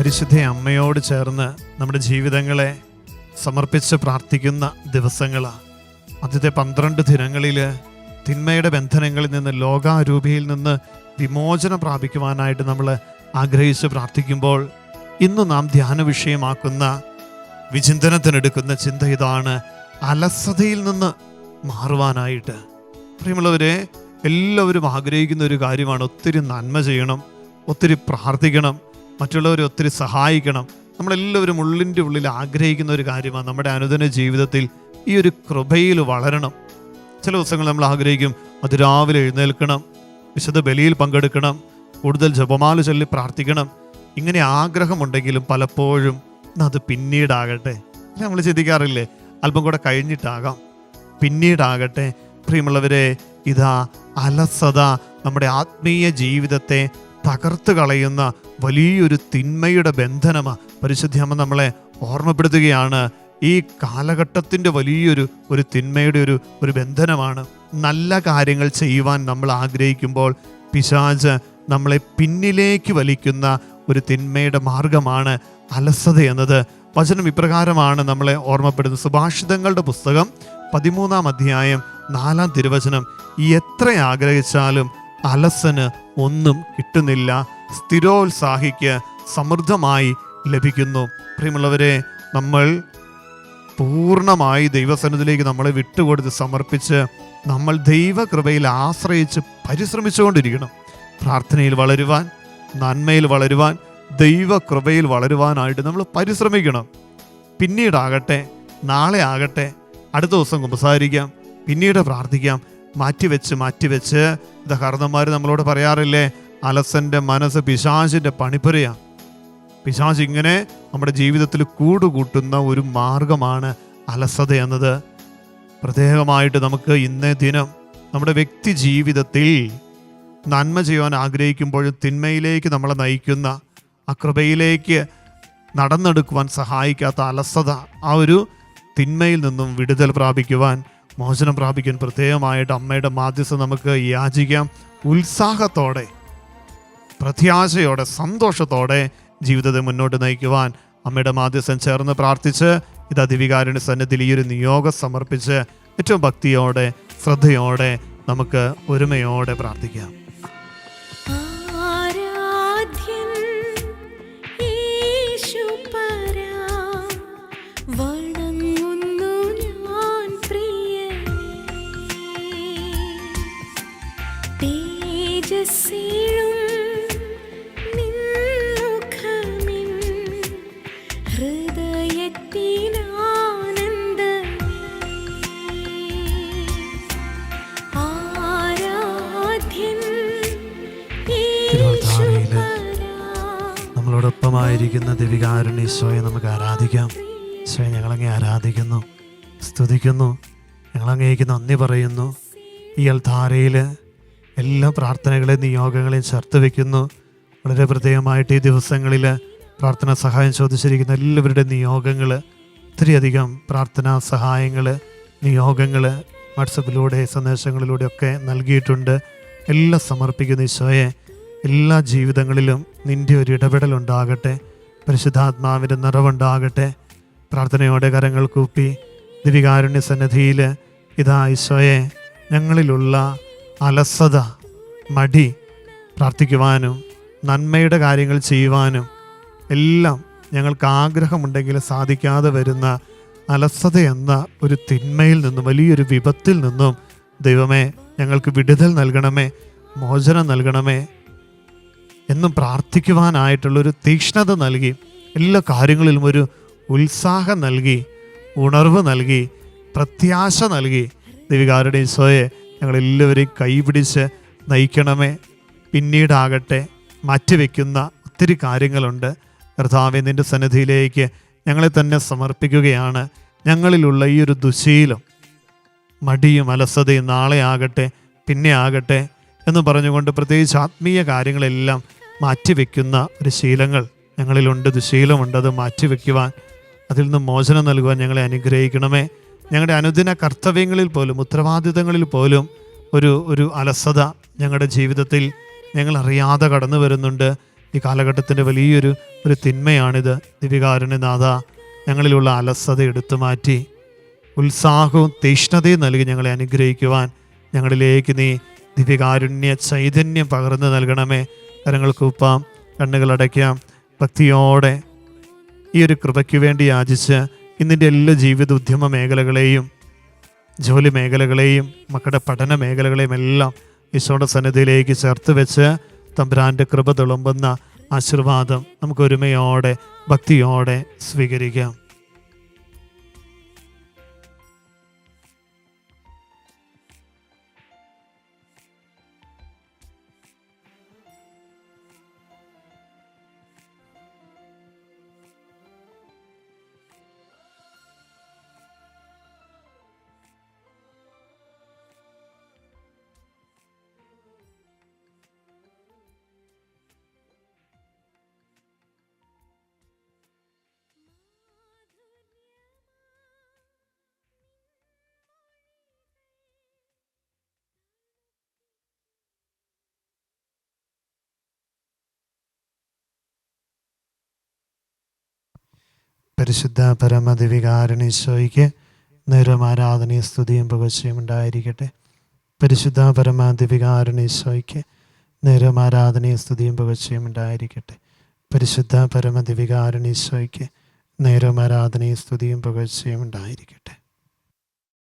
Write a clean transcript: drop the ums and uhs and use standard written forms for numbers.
പരിശുദ്ധ അമ്മയോട് ചേർന്ന് നമ്മുടെ ജീവിതങ്ങളെ സമർപ്പിച്ച് പ്രാർത്ഥിക്കുന്ന ദിവസങ്ങളാണ്. ആദ്യത്തെ 12 ദിനങ്ങളിൽ തിന്മയുടെ ബന്ധനങ്ങളിൽ നിന്ന്, ലോകാരൂപിയിൽ നിന്ന് വിമോചനം പ്രാപിക്കുവാനായിട്ട് നമ്മൾ ആഗ്രഹിച്ച് പ്രാർത്ഥിക്കുമ്പോൾ, ഇന്ന് നാം ധ്യാന വിഷയമാക്കുന്ന, വിചിന്തനത്തിനെടുക്കുന്ന ചിന്ത ഇതാണ്: അലസതയിൽ നിന്ന് മാറുവാനായിട്ട്. പ്രിയമുള്ളവരെ, എല്ലാവരും ആഗ്രഹിക്കുന്ന ഒരു കാര്യമാണ് ഒത്തിരി നന്മ ചെയ്യണം, ഒത്തിരി പ്രാർത്ഥിക്കണം, മറ്റുള്ളവരെ ഒത്തിരി സഹായിക്കണം. നമ്മളെല്ലാവരും ഉള്ളിൻ്റെ ഉള്ളിൽ ആഗ്രഹിക്കുന്ന ഒരു കാര്യമാണ് നമ്മുടെ അനുദിന ജീവിതത്തിൽ ഈ ഒരു കൃപയിൽ വളരണം. ചില ദിവസങ്ങൾ നമ്മൾ ആഗ്രഹിക്കും അതിരാവിലെ എഴുന്നേൽക്കണം, വിശുദ്ധ ബലിയിൽ പങ്കെടുക്കണം, കൂടുതൽ ജപമാല ചൊല്ലി പ്രാർത്ഥിക്കണം. ഇങ്ങനെ ആഗ്രഹമുണ്ടെങ്കിലും പലപ്പോഴും അത് പിന്നീടാകട്ടെ, നമ്മൾ ചിന്തിക്കാറില്ലേ, അല്പം കൂടെ കഴിഞ്ഞിട്ടാകാം, പിന്നീടാകട്ടെ. പ്രിയമുള്ളവരെ, ഇതാ അലസത നമ്മുടെ ആത്മീയ ജീവിതത്തെ തകർത്ത് കളയുന്ന വലിയൊരു തിന്മയുടെ ബന്ധനമാണ്. പരിശുദ്ധ അമ്മ നമ്മളെ ഓർമ്മപ്പെടുത്തുകയാണ്. ഈ കാലഘട്ടത്തിൻ്റെ വലിയൊരു തിന്മയുടെ ഒരു ബന്ധനമാണ്. നല്ല കാര്യങ്ങൾ ചെയ്യുവാൻ നമ്മൾ ആഗ്രഹിക്കുമ്പോൾ പിശാച് നമ്മളെ പിന്നിലേക്ക് വലിക്കുന്ന ഒരു തിന്മയുടെ മാർഗമാണ് അലസത എന്നത്. വചനം ഇപ്രകാരമാണ് നമ്മളെ ഓർമ്മപ്പെടുന്നത്. സുഭാഷിതങ്ങളുടെ പുസ്തകം 13-ാം അധ്യായം 4-ാം തിരുവചനം: എത്ര ആഗ്രഹിച്ചാലും അലസന് ഒന്നും കിട്ടുന്നില്ല, സ്ഥിരോത്സാഹിക്ക് സമൃദ്ധമായി ലഭിക്കുന്നു. പ്രിയമുള്ളവരെ, നമ്മൾ പൂർണ്ണമായി ദൈവസന്നിധിയിലേക്ക് നമ്മളെ വിട്ടുകൊടുത്ത് സമർപ്പിച്ച് നമ്മൾ ദൈവകൃപയിൽ ആശ്രയിച്ച് പരിശ്രമിച്ചുകൊണ്ടിരിക്കണം. പ്രാർത്ഥനയിൽ വളരുവാൻ, നന്മയിൽ വളരുവാൻ, ദൈവകൃപയിൽ വളരുവാനായിട്ട് നമ്മൾ പരിശ്രമിക്കണം. പിന്നീടാകട്ടെ, നാളെ ആകട്ടെ, അടുത്ത ദിവസം കുമ്പസാരിക്കാം, പിന്നീട് പ്രാർത്ഥിക്കാം, മാറ്റിവെച്ച് കാരണന്മാർ നമ്മളോട് പറയാറില്ലേ, അലസന്റെ മനസ്സ് പിശാചിന്റെ പണിപ്പുരയാണ്. പിശാച് ഇങ്ങനെ നമ്മുടെ ജീവിതത്തിൽ കൂടുകൂട്ടുന്ന ഒരു മാർഗമാണ് അലസത എന്നത്. പ്രത്യേകമായിട്ട് നമുക്ക് ഇന്നേ ദിനം നമ്മുടെ വ്യക്തി ജീവിതത്തിൽ നന്മ ചെയ്യുവാൻ ആഗ്രഹിക്കുമ്പോഴും തിന്മയിലേക്ക് നമ്മളെ നയിക്കുന്ന, ആ കൃപയിലേക്ക് നടന്നെടുക്കുവാൻ സഹായിക്കാത്ത അലസത, ആ ഒരു തിന്മയിൽ നിന്നും വിടുതൽ പ്രാപിക്കുവാൻ, മോചനം പ്രാപിക്കാൻ പ്രത്യേകമായിട്ട് അമ്മയുടെ മാധ്യസ്ഥം നമുക്ക് യാചിക്കാം. ഉത്സാഹത്തോടെ, പ്രത്യാശയോടെ, സന്തോഷത്തോടെ ജീവിതത്തെ മുന്നോട്ട് നയിക്കുവാൻ അമ്മയുടെ മാധ്യസ്ഥം ചേർന്ന് പ്രാർത്ഥിച്ച് ഇത് ദിവികാരുണ്യ സന്നിധിയിൽ ഈ ഒരു നിയോഗം സമർപ്പിച്ച് ഏറ്റവും ഭക്തിയോടെ, ശ്രദ്ധയോടെ, നമുക്ക് ഒരുമയോടെ പ്രാർത്ഥിക്കാം. നമ്മളോടൊപ്പമായിരിക്കുന്ന ദിവികാരുണ്യ ഈശോയെ നമുക്ക് ആരാധിക്കാം. ഈശോയെ, ഞങ്ങളങ്ങേ ആരാധിക്കുന്നു, സ്തുതിക്കുന്നു, ഞങ്ങളങ്ങേക്ക് നന്ദി പറയുന്നു. ഈ അൽത്താരയിൽ എല്ലാ പ്രാർത്ഥനകളെയും നിയോഗങ്ങളെയും ചേർത്ത് വയ്ക്കുന്നു. വളരെ പ്രത്യേകമായിട്ട് ഈ ദിവസങ്ങളിൽ പ്രാർത്ഥനാ സഹായം ചോദിച്ചിരിക്കുന്ന എല്ലാവരുടെ നിയോഗങ്ങൾ, ഒത്തിരിയധികം പ്രാർത്ഥനാ സഹായങ്ങൾ, നിയോഗങ്ങൾ വാട്സപ്പിലൂടെ, സന്ദേശങ്ങളിലൂടെയൊക്കെ നൽകിയിട്ടുണ്ട്. എല്ലാം സമർപ്പിക്കുന്ന ഈശോയെ, എല്ലാ ജീവിതങ്ങളിലും നിൻ്റെ ഒരു ഇടപെടലുണ്ടാകട്ടെ, പരിശുദ്ധാത്മാവിൻ്റെ നിറവുണ്ടാകട്ടെ. പ്രാർത്ഥനയോടെ കരങ്ങൾ കൂപ്പി ദിവികാരുണ്യ സന്നിധിയിൽ ഇതാ ഈശോയെ, ഞങ്ങളിലുള്ള അലസത, മടി, പ്രാർത്ഥിക്കുവാനും നന്മയുടെ കാര്യങ്ങൾ ചെയ്യുവാനും എല്ലാം ഞങ്ങൾക്ക് ആഗ്രഹമുണ്ടെങ്കിൽ സാധിക്കാതെ വരുന്ന അലസത എന്ന ഒരു തിന്മയിൽ നിന്നും, വലിയൊരു വിപത്തിൽ നിന്നും ദൈവമേ ഞങ്ങൾക്ക് വിടുതൽ നൽകണമേ, മോചനം നൽകണമേ എന്നും പ്രാർത്ഥിക്കുവാനായിട്ടുള്ളൊരു തീക്ഷ്ണത നൽകി, എല്ലാ കാര്യങ്ങളിലും ഒരു ഉത്സാഹം നൽകി, ഉണർവ് നൽകി, പ്രത്യാശ നൽകി ദിവികാരുടെ ഈശോയെ ഞങ്ങളെല്ലാവരെയും കൈപിടിച്ച് നയിക്കണമേ. പിന്നീടാകട്ടെ, മാറ്റിവെക്കുന്ന ഒത്തിരി കാര്യങ്ങളുണ്ട്. കർത്താവേ, നിൻ്റെ സന്നിധിയിലേക്ക് ഞങ്ങളെ തന്നെ സമർപ്പിക്കുകയാണ്. ഞങ്ങളിലുള്ള ഈ ഒരു ദുശീലം, മടിയും അലസതയും നാളെ ആകട്ടെ, പിന്നെ ആകട്ടെ എന്ന് പറഞ്ഞുകൊണ്ട് പ്രത്യേകിച്ച് ആത്മീയ കാര്യങ്ങളെല്ലാം മാറ്റിവെക്കുന്ന ഒരു ശീലങ്ങൾ ഞങ്ങളിലുണ്ട്, ദുശീലമുണ്ട്. അത് മാറ്റിവെക്കുവാൻ, അതിൽ നിന്ന് മോചനം നൽകുവാൻ ഞങ്ങളെ അനുഗ്രഹിക്കണമേ. ഞങ്ങളുടെ അനുദിന കർത്തവ്യങ്ങളിൽ പോലും, ഉത്തരവാദിത്തങ്ങളിൽ പോലും ഒരു അലസത ഞങ്ങളുടെ ജീവിതത്തിൽ ഞങ്ങൾ അറിയാതെ കടന്നു വരുന്നുണ്ട്. ഈ കാലഘട്ടത്തിൻ്റെ വലിയൊരു തിന്മയാണിത്. ദിവികാരുണ്യനാഥ, ഞങ്ങളിലുള്ള അലസത എടുത്തു മാറ്റി ഉത്സാഹവും തീഷ്ണതയും നൽകി ഞങ്ങളെ അനുഗ്രഹിക്കുവാൻ ഞങ്ങളിലേക്ക് നീ ദിവ്യകാരുണ്യ ചൈതന്യം പകർന്നു നൽകണമേ. കരങ്ങൾ കൂപ്പാം, കണ്ണുകളടയ്ക്കാം. ഭക്തിയോടെ ഈ ഒരു കൃപയ്ക്ക് വേണ്ടി യാചിച്ച് ഇന്നിൻ്റെ എല്ലാ ജീവിത ഉദ്യമ മേഖലകളെയും, ജോലി മേഖലകളെയും, മക്കളുടെ പഠന മേഖലകളെയും എല്ലാം ഈശോയുടെ സന്നിധിയിലേക്ക് ചേർത്ത് വെച്ച് തമ്പുരാൻ്റെ കൃപ തുളുമ്പുന്ന ആശീർവാദം നമുക്ക് ഒരുമയോടെ ഭക്തിയോടെ സ്വീകരിക്കാം. പരിശുദ്ധ പരമദിവികാരുണ്യീശോയ്ക്ക് നേരം ആരാധനയും സ്തുതിയും പുകഴ്ചയും ഉണ്ടായിരിക്കട്ടെ. പരിശുദ്ധ പരമദിവികാരുണ്യീശോയ്ക്ക് നേരം ആരാധനയും സ്തുതിയും പുകഴ്ചയും ഉണ്ടായിരിക്കട്ടെ. പരിശുദ്ധ പരമദിവികാരുണ്യീശോയ്ക്ക് നേരം ആരാധനയും സ്തുതിയും പുകഴ്ചയും ഉണ്ടായിരിക്കട്ടെ.